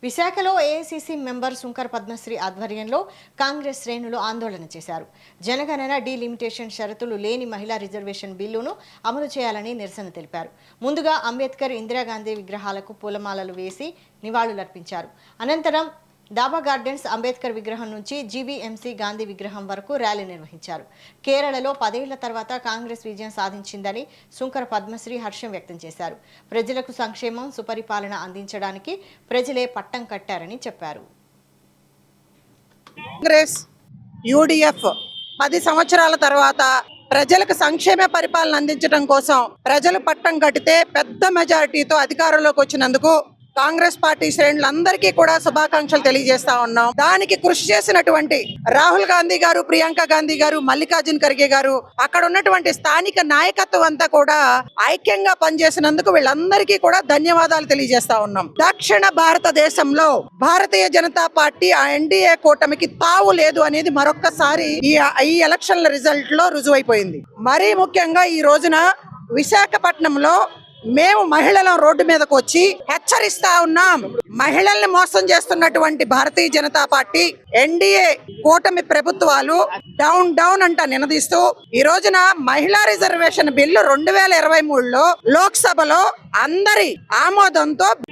విశాఖలో AICC member Shunkar Padmashri ఆధ్వర్యంలో కాంగ్రెస్ శ్రేణులు ఆందోళన చేశారు. జనగణన డీలిమిటేషన్ షరతులు లేని మహిళా రిజర్వేషన్ బిల్లును అమలు చేయాలని నిరసన తెలిపారు. ముందుగా అంబేద్కర్, ఇందిరాగాంధీ విగ్రహాలకు పూలమాలలు వేసి నివాళులర్పించారు. అనంతరం డాబా గార్డెన్స్ అంబేద్కర్ విగ్రహం నుంచి జీవీఎంసీ గాంధీ విగ్రహం వరకు ర్యాలీ నిర్వహించారు. కేరళలో 10 ఏళ్ల తర్వాత కాంగ్రెస్ విజయం సాధించిందని శుంకర్ పద్మశ్రీ హర్షం వ్యక్తం చేశారు. ప్రజలకు సంక్షేమం, సుపరిపాలన అందించడానికి ప్రజలే పట్టం కట్టారని చెప్పారు. కాంగ్రెస్ యూడీఎఫ్ 10 సంవత్సరాల తర్వాత ప్రజలకు సంక్షేమ పరిపాలన అందించడం కోసం ప్రజలు పట్టం కట్టితే పెద్ద మెజారిటీతో అధికారంలోకి వచ్చినందుకు కాంగ్రెస్ పార్టీ శ్రేణులందరికీ కూడా శుభాకాంక్షలు తెలియజేస్తా ఉన్నాం. దానికి కృషి చేసినటువంటి రాహుల్ గాంధీ గారు, ప్రియాంక గాంధీ గారు, మల్లికార్జున్ ఖర్గే గారు, అక్కడ ఉన్నటువంటి స్థానిక నాయకత్వం అంతా కూడా ఐక్యంగా పనిచేసినందుకు వీళ్ళందరికీ కూడా ధన్యవాదాలు తెలియజేస్తా ఉన్నాం. దక్షిణ భారతదేశంలో భారతీయ జనతా పార్టీ ఆ ఎన్డీఏ కూటమికి తావు లేదు అనేది మరొక్కసారి ఈ ఎలక్షన్ల రిజల్ట్ లో రుజువైపోయింది. మరీ ముఖ్యంగా ఈ రోజున విశాఖపట్నంలో మేము మహిళల రోడ్డు మీదకు వచ్చి హెచ్చరిస్తా ఉన్నాం. మహిళల్ని మోసం చేస్తున్నటువంటి భారతీయ జనతా పార్టీ, ఎన్డీఏ కూటమి ప్రభుత్వాలు డౌన్ డౌన్ అంట నినదీస్తూ ఈ రోజున మహిళా రిజర్వేషన్ బిల్లు 2023లో లోక్సభలో అందరి ఆమోదంతో